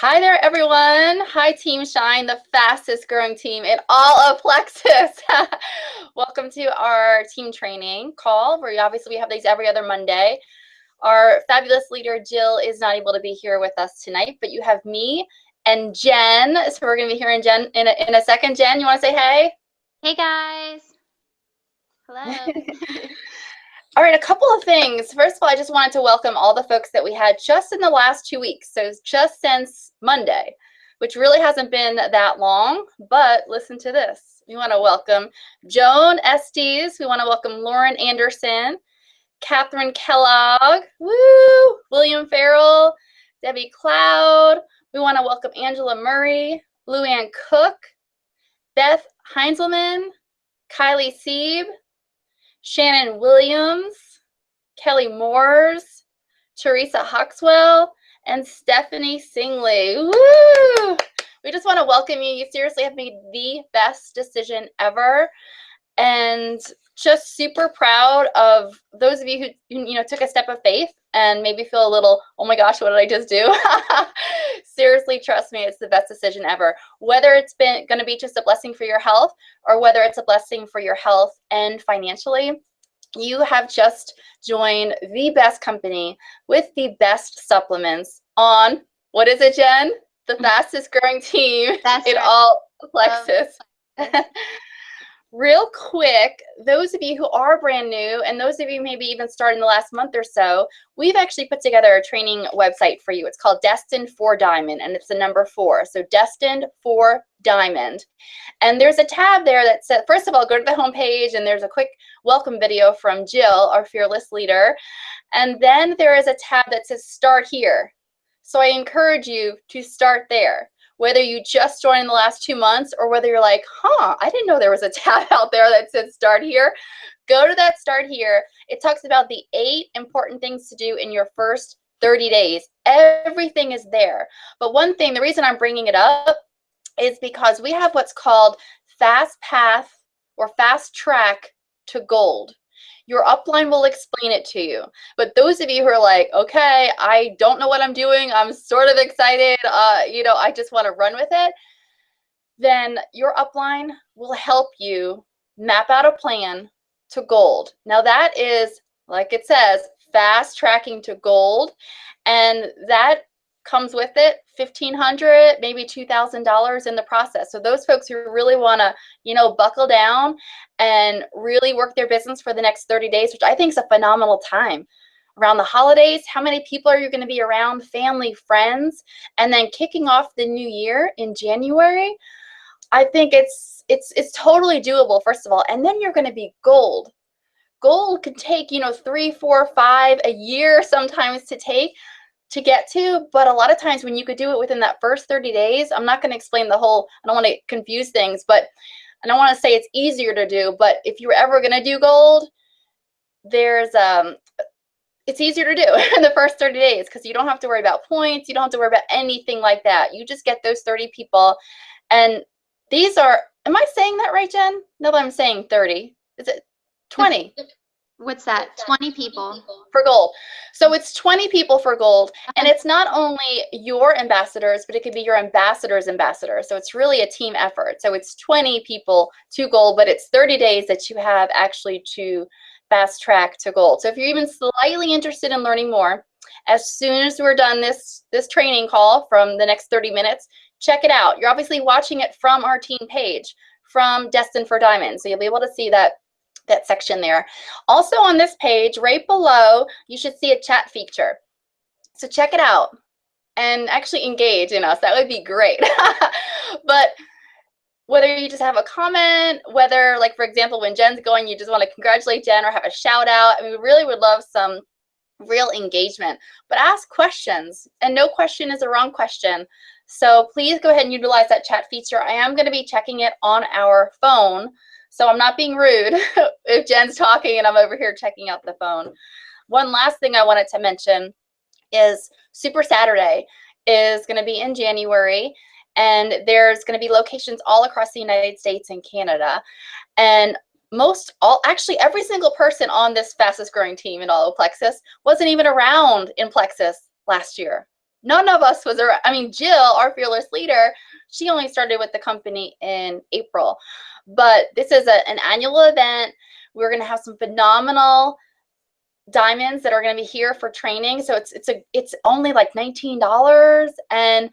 Hi there, everyone. Hi, Team Shine, the fastest growing team in all of Plexus. Welcome to our team training call, where obviously we have these every other Monday. Our fabulous leader, Jill, is not able to be here with us tonight, but you have me and Jen. So we're going to be hearing Jen in a second. Jen, you want to say hey? Hey guys. Hello. All right, a couple of things. First of all, I just wanted to welcome all the folks that we had just in the last 2 weeks. So just since Monday, which really hasn't been that long, but listen to this. We want to welcome Joan Estes. We want to welcome Lauren Anderson, Catherine Kellogg, woo, William Farrell, Debbie Cloud. We want to welcome Angela Murray, Luann Cook, Beth Heinzelman, Kylie Sieb, Shannon Williams, Kelly Moores, Teresa Huxwell, and Stephanie Singley. Woo! We just want to welcome you. You seriously have made the best decision ever. And just super proud of those of you who took a step of faith and maybe feel a little, oh my gosh, what did I just do? Seriously, trust me, it's the best decision ever. Whether it's been going to be just a blessing for your health or whether it's a blessing for your health and financially, you have just joined the best company with the best supplements on, what is it, Jen? The fastest growing team in all Plexus. Real quick, those of you who are brand new and those of you maybe even started in the last month or so, we've actually put together a training website for you. It's called Destined for Diamond, and it's the number 4. So Destined for Diamond. And there's a tab there that says, first of all, go to the homepage and there's a quick welcome video from Jill, our fearless leader. And then there is a tab that says Start Here. So I encourage you to start there. Whether you just joined in the last 2 months or whether you're like, I didn't know there was a tab out there that said Start Here, go to that Start Here. It talks about the 8 important things to do in your first 30 days. Everything is there. But one thing, the reason I'm bringing it up is because we have what's called Fast Path or Fast Track to Gold. Your upline will explain it to you. But those of you who are like, okay, I don't know what I'm doing, I'm sort of excited, I just want to run with it, then your upline will help you map out a plan to gold. Now that is, like it says, fast tracking to gold, and that comes with it $1,500, maybe $2,000 in the process. So those folks who really want to, buckle down and really work their business for the next 30 days, which I think is a phenomenal time. Around the holidays, how many people are you going to be around? Family, friends, and then kicking off the new year in January. I think it's totally doable, first of all, and then you're going to be gold. Gold could take 3, 4, 5 a year sometimes to get to, but a lot of times when you could do it within that first 30 days, I'm not going to explain the whole, I don't want to confuse things, but I don't want to say it's easier to do, but if you're ever going to do gold, it's easier to do in the first 30 days because you don't have to worry about points, you don't have to worry about anything like that. You just get those 30 people, and these are, am I saying that right, Jen? No, I'm saying 30. Is it 20? What's that? 20 people. For gold. So it's 20 people for gold, and it's not only your ambassadors, but it could be your ambassador's ambassador. So it's really a team effort. So it's 20 people to gold, but it's 30 days that you have actually to fast track to gold. So if you're even slightly interested in learning more, as soon as we're done this training call from the next 30 minutes, check it out. You're obviously watching it from our team page, from Destined for Diamond. So you'll be able to see that section there. Also on this page, right below, you should see a chat feature. So check it out and actually engage in us. That would be great. But whether you just have a comment, whether, like, for example, when Jen's going, you just want to congratulate Jen or have a shout out. I mean, we really would love some real engagement. But ask questions, and no question is a wrong question. So please go ahead and utilize that chat feature. I am going to be checking it on our phone, so I'm not being rude if Jen's talking and I'm over here checking out the phone. One last thing I wanted to mention is Super Saturday is going to be in January, and there's going to be locations all across the United States and Canada. And actually every single person on this fastest growing team in all of Plexus wasn't even around in Plexus last year. none of us was around. I mean, Jill, our fearless leader, she only started with the company in April. But this is an annual event. We're going to have some phenomenal diamonds that are going to be here for training. So it's only like $19, and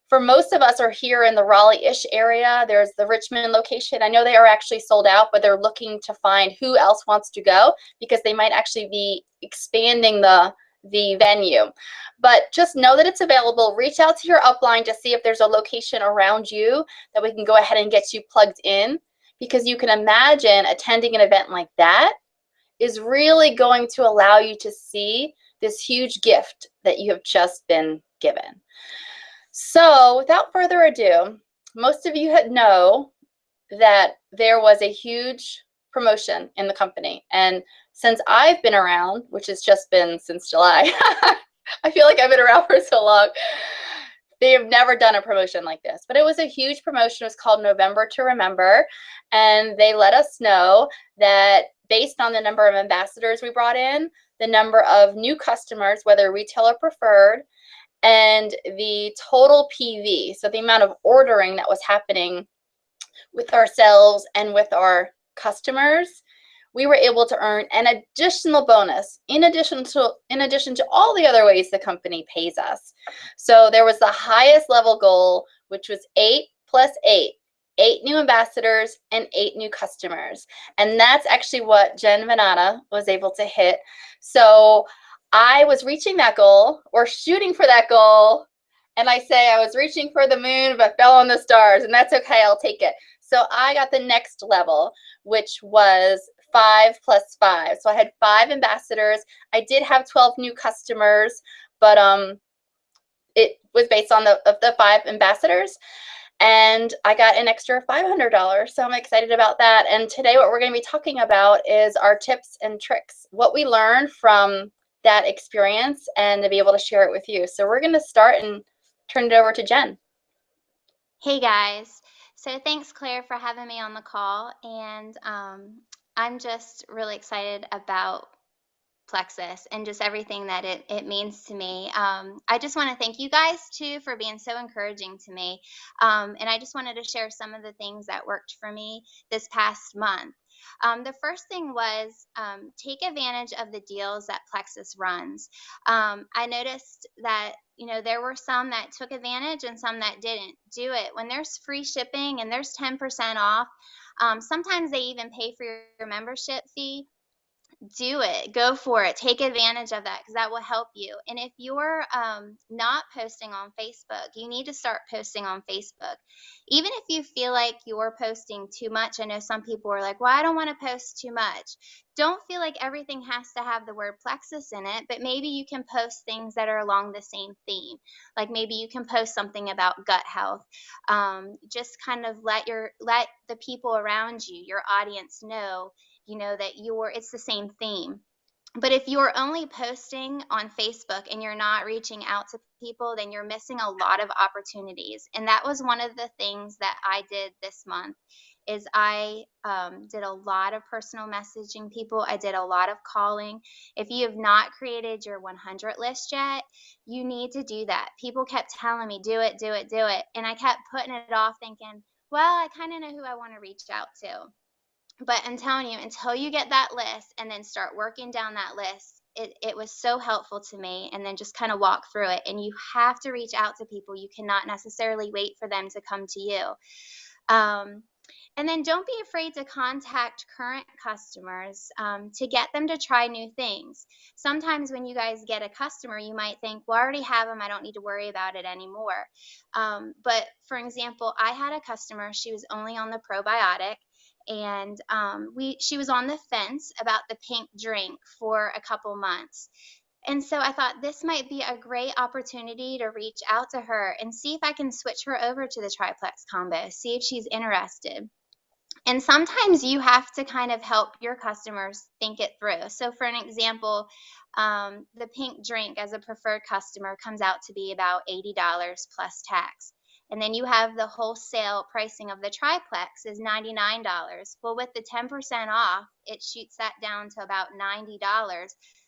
for most of us are here in the Raleigh-ish area. There's the Richmond location. I know they are actually sold out, but they're looking to find who else wants to go because they might actually be expanding the venue. But just know that it's available. Reach out to your upline to see if there's a location around you that we can go ahead and get you plugged in, because you can imagine attending an event like that is really going to allow you to see this huge gift that you have just been given. So without further ado, most of you know that there was a huge promotion in the company. And since I've been around, which has just been since July, I feel like I've been around for so long, they have never done a promotion like this. But it was a huge promotion. It was called November to Remember. And they let us know that based on the number of ambassadors we brought in, the number of new customers, whether retail or preferred, and the total PV, so the amount of ordering that was happening with ourselves and with our customers, we were able to earn an additional bonus in addition to all the other ways the company pays us. So there was the highest level goal, which was 8 plus 8. 8 new ambassadors and 8 new customers. And that's actually what Jen Venata was able to hit. So I was reaching that goal, or shooting for that goal, and I say I was reaching for the moon but fell on the stars, and that's okay, I'll take it. So I got the next level, which was 5 plus 5. So I had 5 ambassadors. I did have 12 new customers, but it was based on the 5 ambassadors. And I got an extra $500, so I'm excited about that. And today what we're going to be talking about is our tips and tricks, what we learned from that experience, and to be able to share it with you. So we're going to start and turn it over to Jen. Hey guys. So thanks, Claire, for having me on the call. And I'm just really excited about Plexus and just everything that it means to me. I just want to thank you guys too for being so encouraging to me. And I just wanted to share some of the things that worked for me this past month. The first thing was take advantage of the deals that Plexus runs. I noticed that there were some that took advantage and some that didn't. Do it when there's free shipping and there's 10% off. Sometimes they even pay for your membership fee. Do it. Go for it. Take advantage of that because that will help you. And if you're not posting on Facebook, you need to start posting on Facebook. Even if you feel like you're posting too much, I know some people are like, well, I don't want to post too much. Don't feel like everything has to have the word Plexus in it, but maybe you can post things that are along the same theme. Like maybe you can post something about gut health. Just kind of let the people around you, your audience, know that it's the same theme. But if you're only posting on Facebook and you're not reaching out to people, then you're missing a lot of opportunities. And that was one of the things that I did this month is I did a lot of personal messaging people. I did a lot of calling. If you have not created your 100 list yet, you need to do that. People kept telling me, do it, do it, do it. And I kept putting it off thinking, well, I kind of know who I want to reach out to. But I'm telling you, until you get that list and then start working down that list, it was so helpful to me. And then just kind of walk through it. And you have to reach out to people. You cannot necessarily wait for them to come to you. And then don't be afraid to contact current customers to get them to try new things. Sometimes when you guys get a customer, you might think, well, I already have them. I don't need to worry about it anymore. But for example, I had a customer. She was only on the probiotic. And she was on the fence about the pink drink for a couple months. And so I thought this might be a great opportunity to reach out to her and see if I can switch her over to the triplex combo, see if she's interested. And sometimes you have to kind of help your customers think it through. So for an example, the pink drink as a preferred customer comes out to be about $80 plus tax. And then you have the wholesale pricing of the triplex is $99. Well, with the 10% off, it shoots that down to about $90.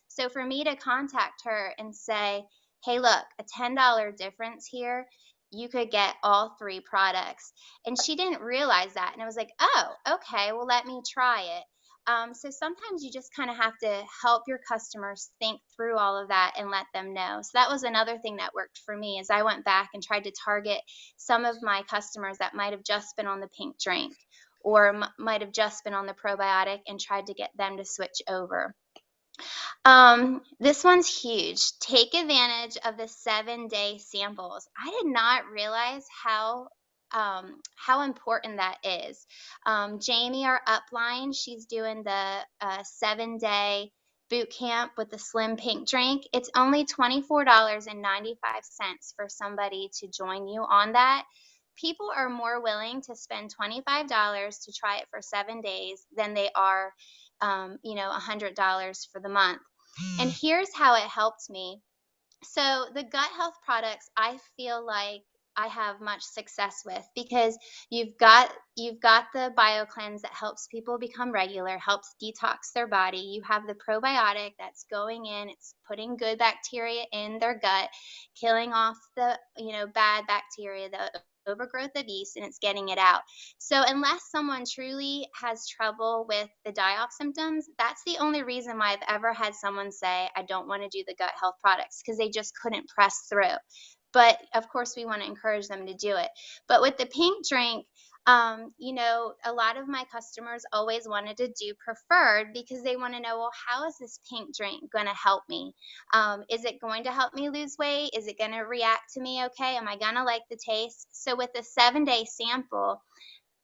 So for me to contact her and say, hey, look, a $10 difference here, you could get all three products. And she didn't realize that. And I was like, oh, okay, well, let me try it. So sometimes you just kind of have to help your customers think through all of that and let them know. So that was another thing that worked for me, is I went back and tried to target some of my customers that might have just been on the pink drink, or might have just been on the probiotic, and tried to get them to switch over. This one's huge. Take advantage of the 7-day samples. I did not realize how important that is. Jamie, our upline, she's doing the 7-day boot camp with the slim pink drink. It's only $24.95 for somebody to join you on that. People are more willing to spend $25 to try it for 7 days than they are, $100 for the month. And here's how it helped me. So the gut health products, I feel like I have much success with, because you've got the BioCleanse that helps people become regular, helps detox their body. You have the probiotic that's going in, it's putting good bacteria in their gut, killing off the bad bacteria, the overgrowth of yeast, and it's getting it out. So unless someone truly has trouble with the die-off symptoms, that's the only reason why I've ever had someone say, I don't want to do the gut health products, because they just couldn't press through. But of course, we want to encourage them to do it. But with the pink drink, a lot of my customers always wanted to do preferred, because they want to know, well, how is this pink drink going to help me? Is it going to help me lose weight? Is it going to react to me okay? Am I going to like the taste? So with the 7-day sample,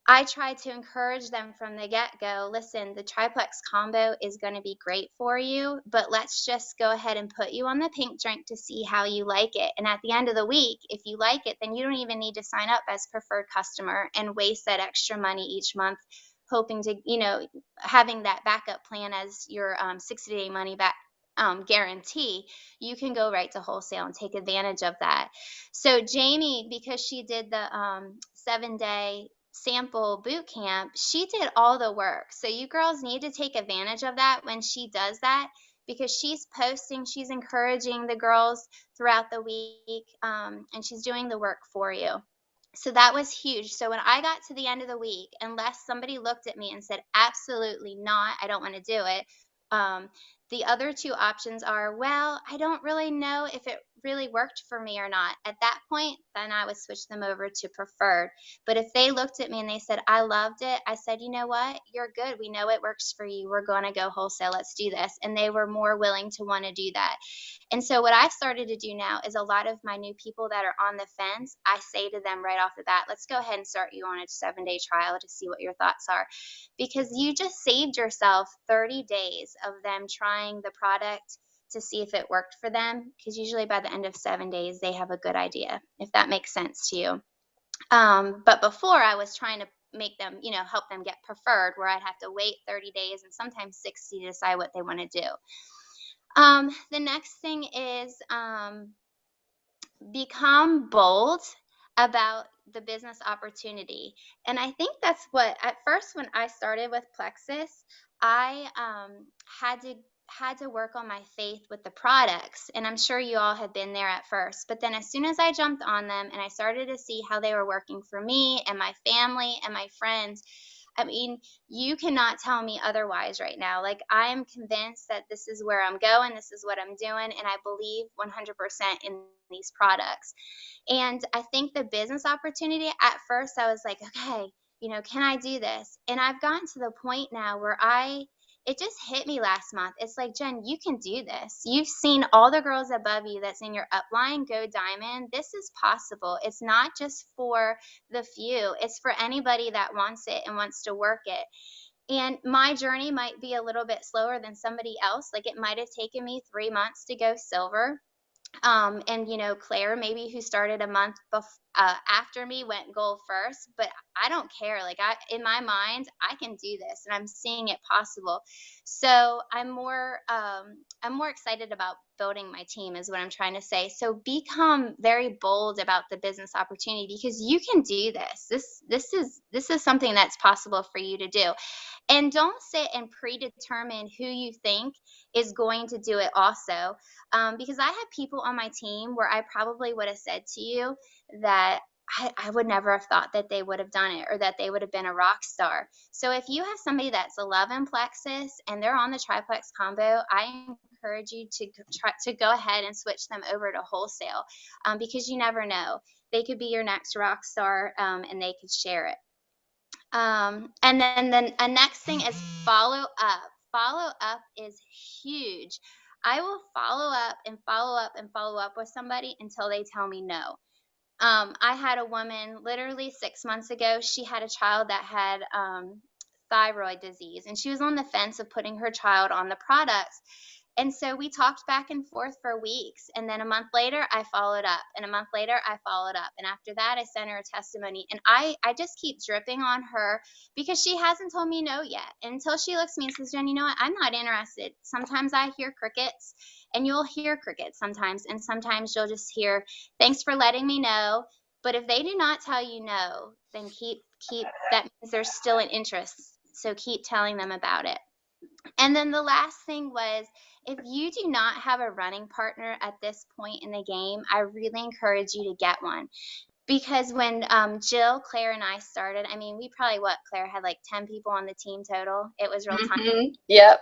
I try to encourage them from the get-go, listen, the triplex combo is going to be great for you, but let's just go ahead and put you on the pink drink to see how you like it. And at the end of the week, if you like it, then you don't even need to sign up as preferred customer and waste that extra money each month, hoping to, having that backup plan as your 60-day money back guarantee. You can go right to wholesale and take advantage of that. So Jamie, because she did the 7-day sample boot camp, she did all the work. So you girls need to take advantage of that when she does that, because she's posting, she's encouraging the girls throughout the week, and she's doing the work for you. So that was huge. So when I got to the end of the week, unless somebody looked at me and said, absolutely not, I don't want to do it, um, the other two options are, well, I don't really know if it really worked for me or not. At that point, then I would switch them over to preferred. But if they looked at me and they said, I loved it, I said, you know what? You're good. We know it works for you. We're going to go wholesale. Let's do this. And they were more willing to want to do that. And so what I've started to do now is, a lot of my new people that are on the fence, I say to them right off the bat, let's go ahead and start you on a 7-day trial to see what your thoughts are. Because you just saved yourself 30 days of them trying the product to see if it worked for them. Because usually by the end of 7 days, they have a good idea, if that makes sense to you. But before, I was trying to make them, help them get preferred, where I'd have to wait 30 days and sometimes 60 to decide what they want to do. The next thing is, become bold about the business opportunity. And I think that's what, at first, when I started with Plexus, I had to work on my faith with the products. And I'm sure you all have been there at first. But then as soon as I jumped on them and I started to see how they were working for me and my family and my friends, I mean, you cannot tell me otherwise right now. Like, I am convinced that this is where I'm going, this is what I'm doing, and I believe 100% in these products. And I think the business opportunity, at first, I was like, okay, can I do this? And I've gotten to the point now where it just hit me last month. It's like, Jen, you can do this. You've seen all the girls above you that's in your upline go diamond. This is possible. It's not just for the few, it's for anybody that wants it and wants to work it. And my journey might be a little bit slower than somebody else. Like, it might have taken me 3 months to go silver. And Claire, maybe, who started a month after me, went gold first. But I don't care. Like, in my mind, I can do this, and I'm seeing it possible. So I'm more excited about building my team is what I'm trying to say. So become very bold about the business opportunity, because you can do this. This is something that's possible for you to do. And don't sit and predetermine who you think is going to do it also. Because I have people on my team where I probably would have said to you that I would never have thought that they would have done it, or that they would have been a rock star. So if you have somebody that's 11 plexus and they're on the triplex combo, I encourage you to try to go ahead and switch them over to wholesale, because you never know. They could be your next rock star, and they could share it. And then a next thing is follow up. Follow up is huge. I will follow up and follow up and follow up with somebody until they tell me no. I had a woman literally 6 months ago. She had a child that had thyroid disease, and she was on the fence of putting her child on the products. And so we talked back and forth for weeks. And then a month later, I followed up. And a month later, I followed up. And after that, I sent her a testimony. And I just keep dripping on her, because she hasn't told me no yet. And until she looks at me and says, Jen, you know what? I'm not interested. Sometimes I hear crickets, and you'll hear crickets sometimes. And sometimes you'll just hear, thanks for letting me know. But if they do not tell you no, then keep that means there's still an interest. So keep telling them about it. And then the last thing was, if you do not have a running partner at this point in the game, I really encourage you to get one. Because when Jill, Claire, and I started, I mean, we probably, Claire, had like 10 people on the team total. It was real tiny. Yep.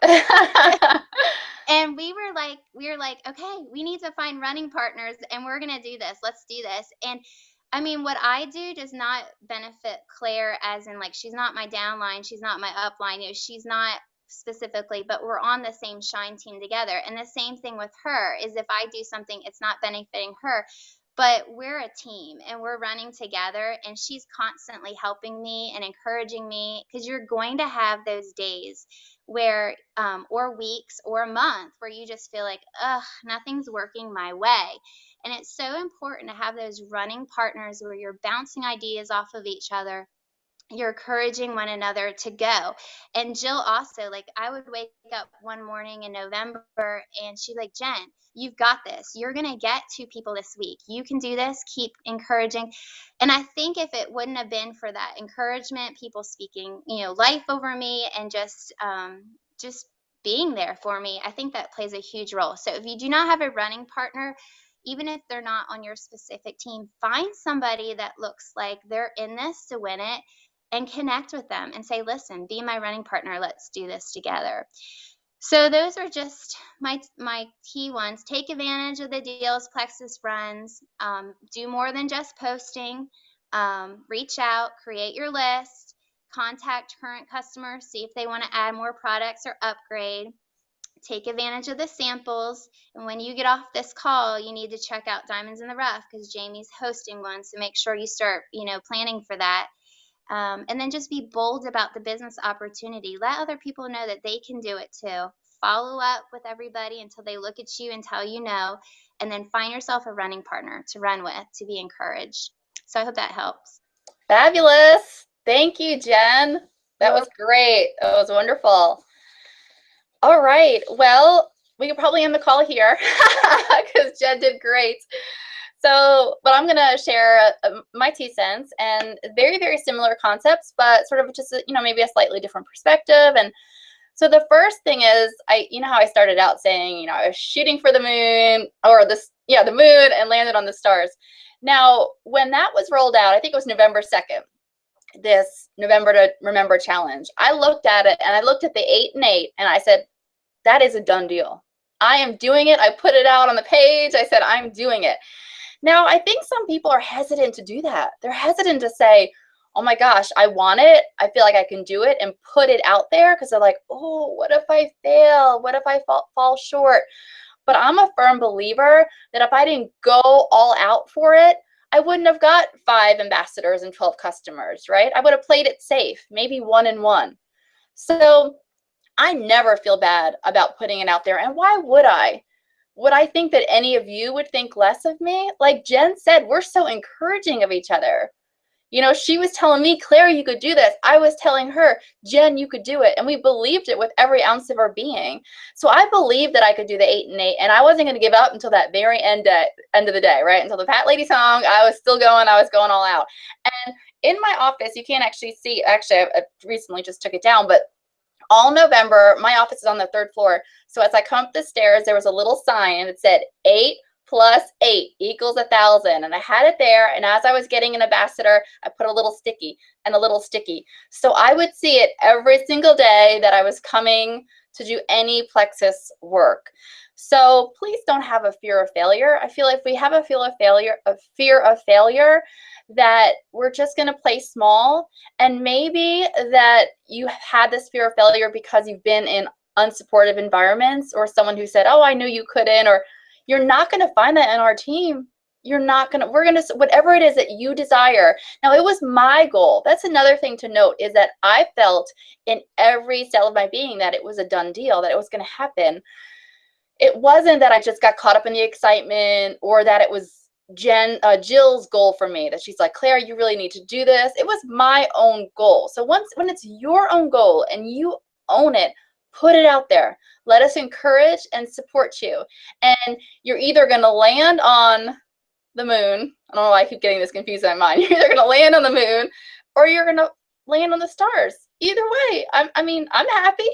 And we were like, okay, we need to find running partners, and we're going to do this. Let's do this. And I mean, what I do does not benefit Claire, as in, like, she's not my downline, she's not my upline, you know, she's not specifically, but we're on the same Shine team together. And the same thing with her is, if I do something, it's not benefiting her, but we're a team and we're running together, and she's constantly helping me and encouraging me, because you're going to have those days where or weeks or a month where you just feel like, ugh, nothing's working my way. And it's so important to have those running partners where you're bouncing ideas off of each other, you're encouraging one another to go. And Jill also, like, I would wake up one morning in November and she's like, Jen, you've got this. You're going to get 2 people this week. You can do this. Keep encouraging. And I think if it wouldn't have been for that encouragement, people speaking, you know, life over me, and just being there for me, I think that plays a huge role. So if you do not have a running partner, even if they're not on your specific team, find somebody that looks like they're in this to win it, and connect with them and say, listen, be my running partner. Let's do this together. So those are just my key ones. Take advantage of the deals Plexus runs. Do more than just posting. Reach out, create your list, contact current customers, see if they want to add more products or upgrade. Take advantage of the samples. And when you get off this call, you need to check out Diamonds in the Rough, because Jamie's hosting one. So make sure you start, planning for that. And then just be bold about the business opportunity. Let other people know that they can do it too. Follow up with everybody until they look at you and tell you no. And then find yourself a running partner to run with, to be encouraged. So I hope that helps. Fabulous. Thank you, Jen. That was great. That was wonderful. All right. Well, we could probably end the call here because Jen did great. So, but I'm going to share my 2 cents, and very, very similar concepts, but sort of just, maybe a slightly different perspective. And so the first thing is, how I started out saying, I was shooting for the moon, or the moon, and landed on the stars. Now, when that was rolled out, I think it was November 2nd, this November to Remember challenge, I looked at it, and I looked at the 8 and 8, and I said, that is a done deal. I am doing it. I put it out on the page. I said, I'm doing it. Now, I think some people are hesitant to do that. They're hesitant to say, oh my gosh, I want it. I feel like I can do it, and put it out there, because they're like, oh, what if I fail? What if I fall short? But I'm a firm believer that if I didn't go all out for it, I wouldn't have got 5 ambassadors and 12 customers, right? I would have played it safe, maybe 1 and 1. So I never feel bad about putting it out there. And why would I? Would I think that any of you would think less of me? Like Jen said, we're so encouraging of each other. You know, she was telling me, Claire, you could do this. I was telling her, Jen, you could do it. And we believed it with every ounce of our being. So I believed that I could do the 8 and 8, and I wasn't going to give up until that very end of the day, right? Until the Pat Lady song, I was still going. I was going all out. And in my office, you can't actually see. Actually, I recently just took it down, but all November, my office is on the 3rd floor. So as I come up the stairs, there was a little sign and it said 8 plus 8 equals 1,000. And I had it there. And as I was getting an ambassador, I put a little sticky and a little sticky. So I would see it every single day that I was coming to do any Plexus work. So please don't have a fear of failure. I feel if we have a fear of failure, that we're just going to play small, and maybe that you had this fear of failure because you've been in unsupportive environments, or someone who said, oh, I knew you couldn't, or you're not going to find that in our team. You're not going to, we're going to, whatever it is that you desire. Now, it was my goal. That's another thing to note, is that I felt in every cell of my being that it was a done deal, that it was going to happen. It wasn't that I just got caught up in the excitement, or that it was Jill's goal for me, that she's like, Claire, you really need to do this. It was my own goal. So when it's your own goal and you own it, put it out there. Let us encourage and support you. And you're either going to land on the moon. I don't know why I keep getting this confused in my mind. You're either going to land on the moon, or you're going to land on the stars. Either way, I'm happy.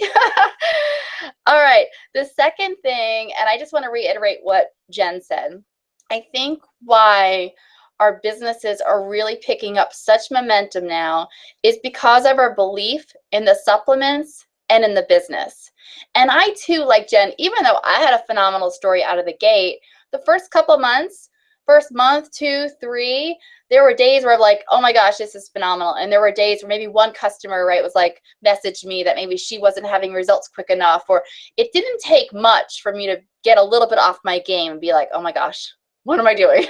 All right. The second thing, and I just want to reiterate what Jen said. I think why our businesses are really picking up such momentum now is because of our belief in the supplements and in the business. And I too, like Jen, even though I had a phenomenal story out of the gate, the first couple months, first month, 2, 3, there were days where I'm like, oh my gosh, this is phenomenal. And there were days where maybe one customer, right, was like, messaged me that maybe she wasn't having results quick enough, or it didn't take much for me to get a little bit off my game and be like, oh my gosh, what am I doing?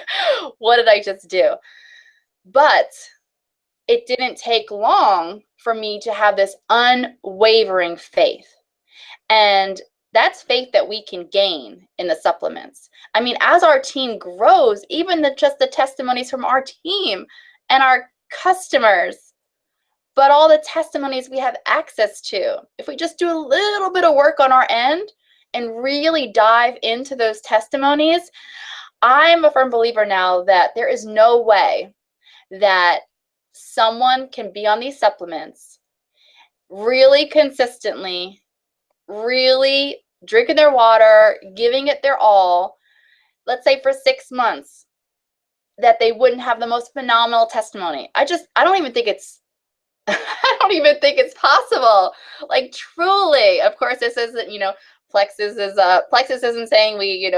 What did I just do? But it didn't take long for me to have this unwavering faith. And that's faith that we can gain in the supplements. I mean, as our team grows, even just the testimonies from our team and our customers, but all the testimonies we have access to, if we just do a little bit of work on our end and really dive into those testimonies, I'm a firm believer now that there is no way that someone can be on these supplements really consistently, really drinking their water, giving it their all, let's say for 6 months, that they wouldn't have the most phenomenal testimony. I don't even think it's I don't even think it's possible. Like, truly. Of course, this isn't, Plexus isn't saying we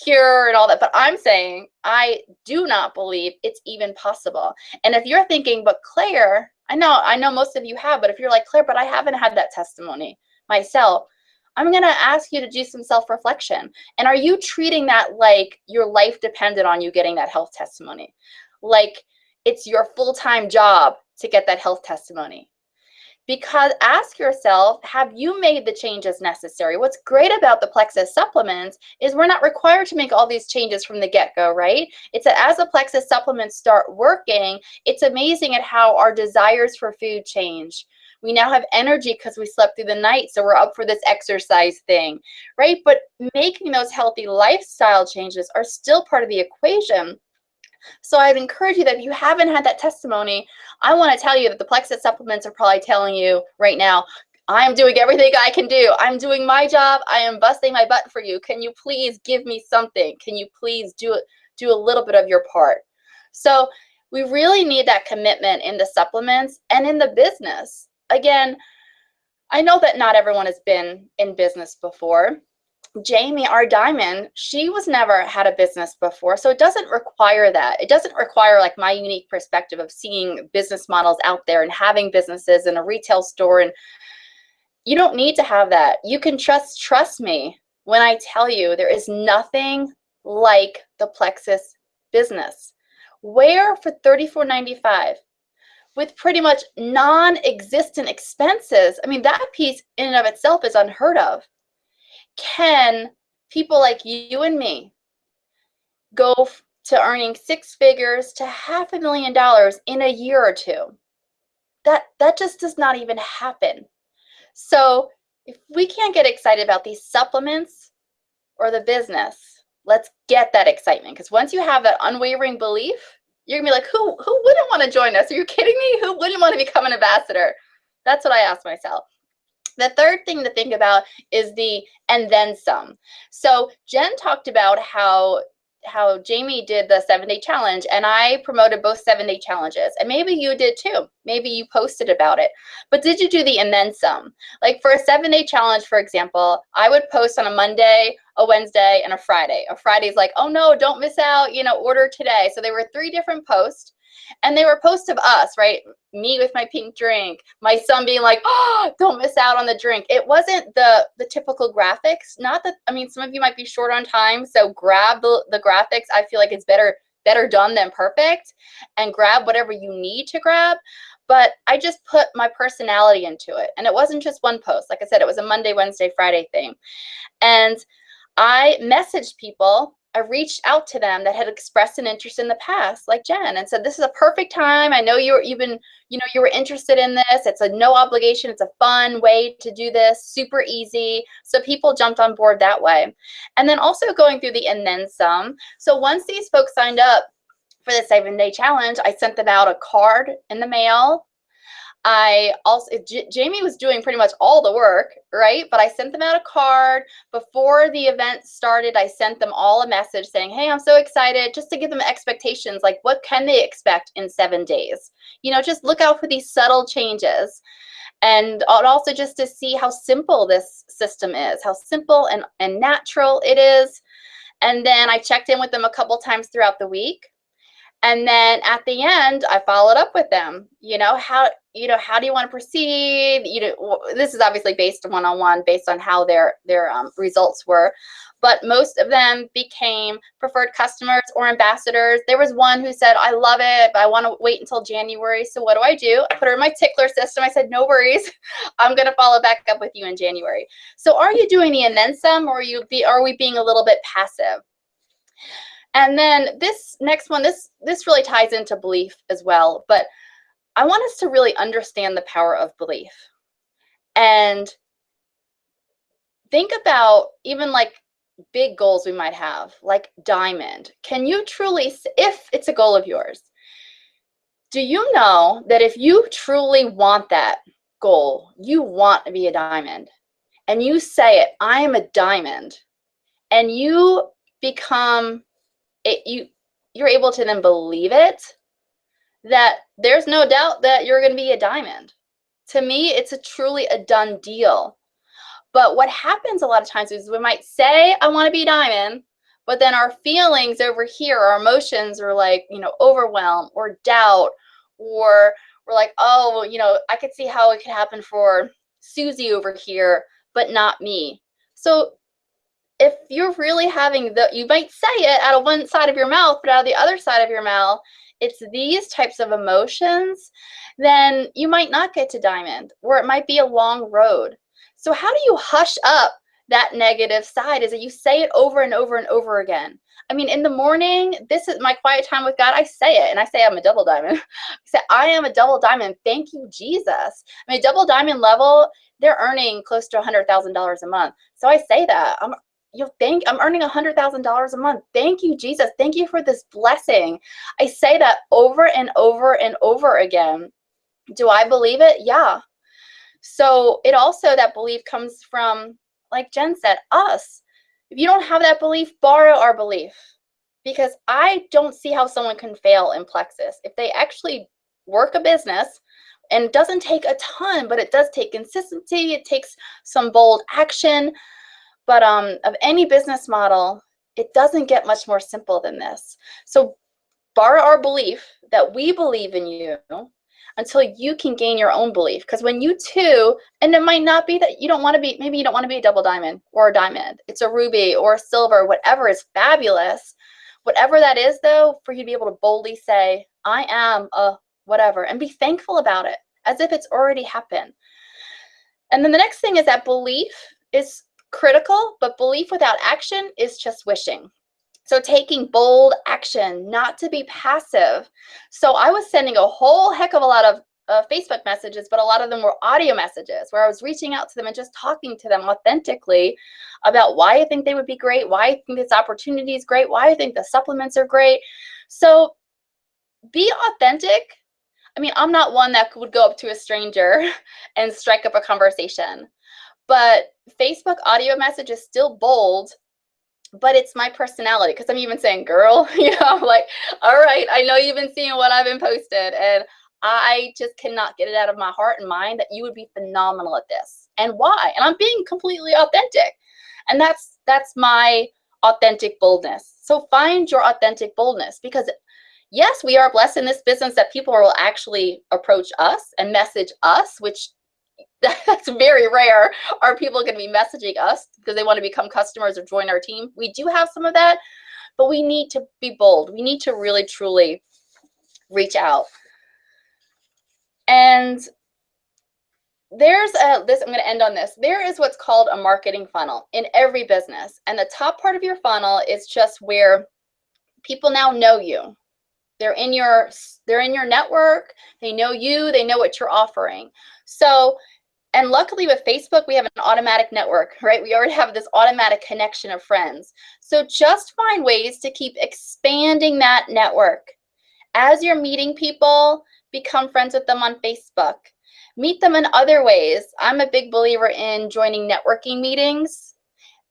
cure and all that, but I'm saying I do not believe it's even possible. And if you're thinking, but Claire, I know most of you have, but if you're like, Claire, but I haven't had that testimony myself, I'm going to ask you to do some self-reflection. And are you treating that like your life depended on you getting that health testimony? Like it's your full-time job to get that health testimony? Because ask yourself, have you made the changes necessary? What's great about the Plexus supplements is we're not required to make all these changes from the get-go, right? It's that as the Plexus supplements start working, it's amazing at how our desires for food change. We now have energy because we slept through the night, so we're up for this exercise thing, right? But making those healthy lifestyle changes are still part of the equation. So I'd encourage you that if you haven't had that testimony, I want to tell you that the Plexus supplements are probably telling you right now, I'm doing everything I can do. I'm doing my job. I am busting my butt for you. Can you please give me something? Can you please do a little bit of your part? So we really need that commitment in the supplements and in the business. Again, I know that not everyone has been in business before. Jamie, our diamond, she was never had a business before, so it doesn't require that. It doesn't require like my unique perspective of seeing business models out there and having businesses in a retail store, and you don't need to have that. You can trust me when I tell you there is nothing like the Plexus business. Where for $34.95 with pretty much non-existent expenses, I mean, that piece in and of itself is unheard of. Can people like you and me go to earning 6 figures to $500,000 in a year or two. That just does not even happen. So if we can't get excited about these supplements or the business, let's get that excitement. Because once you have that unwavering belief, you're gonna be like, who wouldn't want to join us? Are you kidding me? Who wouldn't want to become an ambassador? That's what I ask myself. The third thing to think about is the and then some. So Jen talked about how Jamie did the 7-day challenge, and I promoted both 7-day challenges, and maybe you did too. Maybe you posted about it, but did you do the and then some? Like for a 7-day challenge, for example, I would post on a Monday, a Wednesday, and a Friday. A Friday's like, oh no, don't miss out, order today. So there were 3 different posts. And they were posts of us, right? Me with my pink drink, my son being like, oh, don't miss out on the drink. It wasn't the typical graphics. Not that, some of you might be short on time, so grab the graphics. I feel like it's better done than perfect, and grab whatever you need to grab. But I just put my personality into it. And it wasn't just one post. Like I said, it was a Monday, Wednesday, Friday thing. And I messaged people. I reached out to them that had expressed an interest in the past, like Jen, and said, this is a perfect time. I know you were interested in this. It's a no obligation. It's a fun way to do this, super easy. So people jumped on board that way. And then also going through the and then some. So once these folks signed up for the 7-day challenge, I sent them out a card in the mail. Jamie was doing pretty much all the work, right? But I sent them out a card. Before the event started, I sent them all a message saying, hey, I'm so excited, just to give them expectations, like what can they expect in 7 days? Just look out for these subtle changes. And also just to see how simple this system is, how simple and natural it is. And then I checked in with them a couple times throughout the week. And then at the end, I followed up with them. How do you want to proceed? This is obviously based one-on-one, based on how their results were. But most of them became preferred customers or ambassadors. There was one who said, I love it, but I want to wait until January. So what do? I put her in my tickler system. I said, no worries. I'm going to follow back up with you in January. So are you doing the and then some, or are we being a little bit passive? And then this next one, this really ties into belief as well, but I want us to really understand the power of belief. And think about even like big goals we might have, like Diamond. Can you truly, if it's a goal of yours, do you know that if you truly want that goal, you want to be a diamond, and you say it, I am a diamond, and you become you're able to then believe it, that there's no doubt that you're going to be a diamond. To me, it's truly a done deal. But what happens a lot of times is we might say, I want to be a diamond, but then our feelings over here, our emotions are like, overwhelm or doubt, or we're like, oh, I could see how it could happen for Susie over here, but not me. So if you're really having you might say it out of one side of your mouth, but out of the other side of your mouth, it's these types of emotions, then you might not get to diamond, or it might be a long road. So how do you hush up that negative side? Is that you say it over and over and over again. In the morning, this is my quiet time with God. I say it, and I say I'm a double diamond. I say, I am a double diamond. Thank you, Jesus. Double diamond level, they're earning close to $100,000 a month. So I say that. I'm earning $100,000 a month. Thank you, Jesus. Thank you for this blessing. I say that over and over and over again. Do I believe it? Yeah. So that belief comes from, like Jen said, us. If you don't have that belief, borrow our belief. Because I don't see how someone can fail in Plexus. If they actually work a business, and it doesn't take a ton, but it does take consistency. It takes some bold action. But of any business model, it doesn't get much more simple than this. So borrow our belief that we believe in you until you can gain your own belief. Because when you too, and it might not be that you don't want to be, maybe you don't want to be a double diamond or a diamond. It's a ruby or a silver, whatever is fabulous. Whatever that is though, for you to be able to boldly say, I am a whatever, and be thankful about it as if it's already happened. And then the next thing is that belief is critical, but belief without action is just wishing. So taking bold action, not to be passive. So I was sending a whole heck of a lot of Facebook messages, but a lot of them were audio messages where I was reaching out to them and just talking to them authentically about why I think they would be great, why I think this opportunity is great, why I think the supplements are great. So be authentic. I mean, I'm not one that would go up to a stranger and strike up a conversation, but Facebook audio message is still bold, but it's my personality, because I'm even saying, girl, I'm like, all right, I know you've been seeing what I've been posted, and I just cannot get it out of my heart and mind that you would be phenomenal at this. And why? And I'm being completely authentic. And that's my authentic boldness. So find your authentic boldness, because yes, we are blessed in this business that people will actually approach us and message us, which that's very rare. Are people going to be messaging us because they want to become customers or join our team? We do have some of that, but we need to be bold. We need to really, truly reach out. And there's I'm going to end on this. There is what's called a marketing funnel in every business. And the top part of your funnel is just where people now know you. They're in your network. They know you. They know what you're offering. So, and luckily with Facebook, we have an automatic network, right? We already have this automatic connection of friends. So just find ways to keep expanding that network. As you're meeting people, become friends with them on Facebook. Meet them in other ways. I'm a big believer in joining networking meetings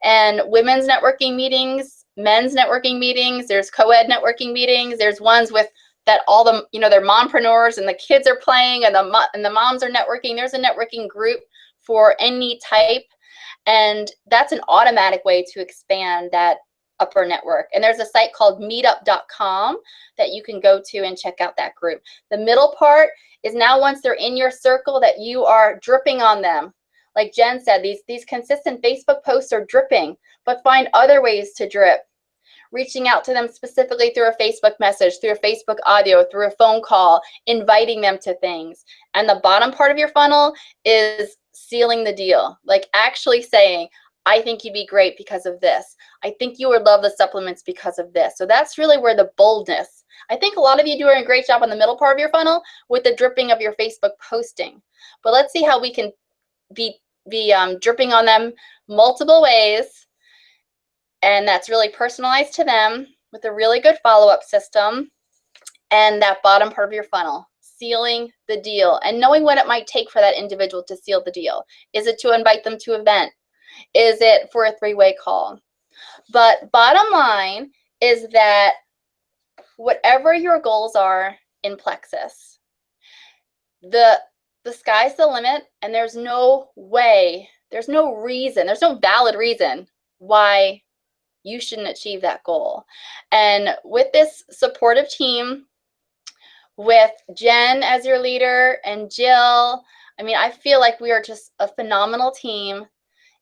and women's networking meetings, men's networking meetings. There's co-ed networking meetings. There's ones with that all the, they're mompreneurs and the kids are playing and the moms are networking. There's a networking group for any type. And that's an automatic way to expand that upper network. And there's a site called meetup.com that you can go to and check out that group. The middle part is now once they're in your circle that you are dripping on them. Like Jen said, these consistent Facebook posts are dripping, but find other ways to drip. Reaching out to them specifically through a Facebook message, through a Facebook audio, through a phone call, inviting them to things. And the bottom part of your funnel is sealing the deal, like actually saying, I think you'd be great because of this. I think you would love the supplements because of this. So that's really where the boldness. I think a lot of you doing a great job on the middle part of your funnel with the dripping of your Facebook posting. But let's see how we can be dripping on them multiple ways. And that's really personalized to them with a really good follow-up system. And that bottom part of your funnel, sealing the deal and knowing what it might take for that individual to seal the deal. Is it to invite them to an event? Is it for a three-way call? But bottom line is that whatever your goals are in Plexus, the sky's the limit, and there's no way, there's no reason, there's no valid reason why you shouldn't achieve that goal. And with this supportive team, with Jen as your leader and Jill, I mean, I feel like we are just a phenomenal team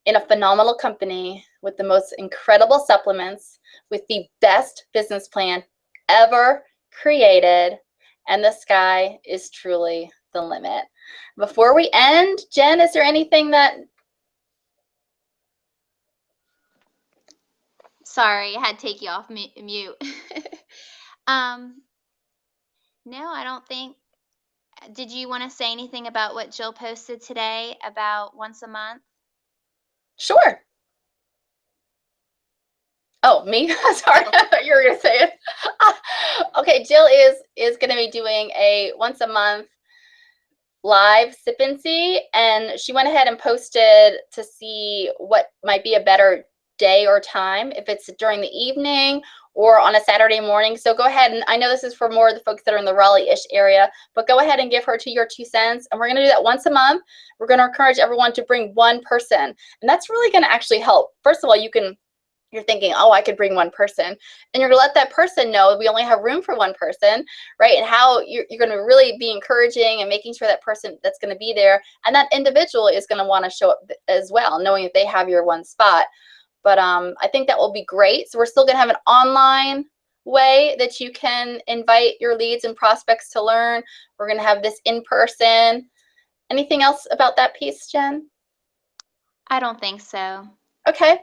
in a phenomenal company with the most incredible supplements, with the best business plan ever created, and the sky is truly the limit. Before we end, Jen, is there anything that... Sorry, I had to take you off mute. No, I don't think. Did you want to say anything about what Jill posted today about once a month? Sure. Oh, me? Sorry, I thought you were going to say it. Okay, Jill is going to be doing a once a month live sip and see, and she went ahead and posted to see what might be a better day or time, if it's during the evening or on a Saturday morning. So go ahead, and I know this is for more of the folks that are in the Raleigh-ish area, but go ahead and give her to your 2 cents. And we're going to do that once a month. We're going to encourage everyone to bring one person, and that's really going to actually help. First of all, you're thinking, oh, I could bring one person, and you're gonna let that person know we only have room for one person, right? And how you're gonna really be encouraging and making sure that person that's gonna be there, and that individual is gonna wanna show up as well, knowing that they have your one spot. But I think that will be great. So we're still gonna have an online way that you can invite your leads and prospects to learn. We're gonna have this in person. Anything else about that piece, Jen? I don't think so. Okay.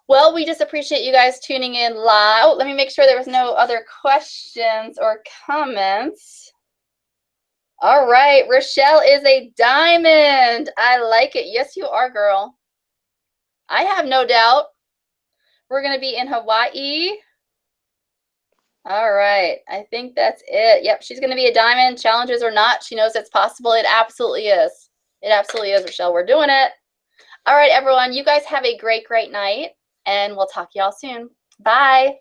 Well, we just appreciate you guys tuning in live. Oh, let me make sure there was no other questions or comments. All right, Rochelle is a diamond. I like it. Yes, you are, girl. I have no doubt. We're going to be in Hawaii. All right, I think that's it. Yep, she's going to be a diamond, challenges or not. She knows it's possible. It absolutely is. It absolutely is, Rochelle. We're doing it. All right, everyone, you guys have a great, great night, and we'll talk to y'all soon. Bye.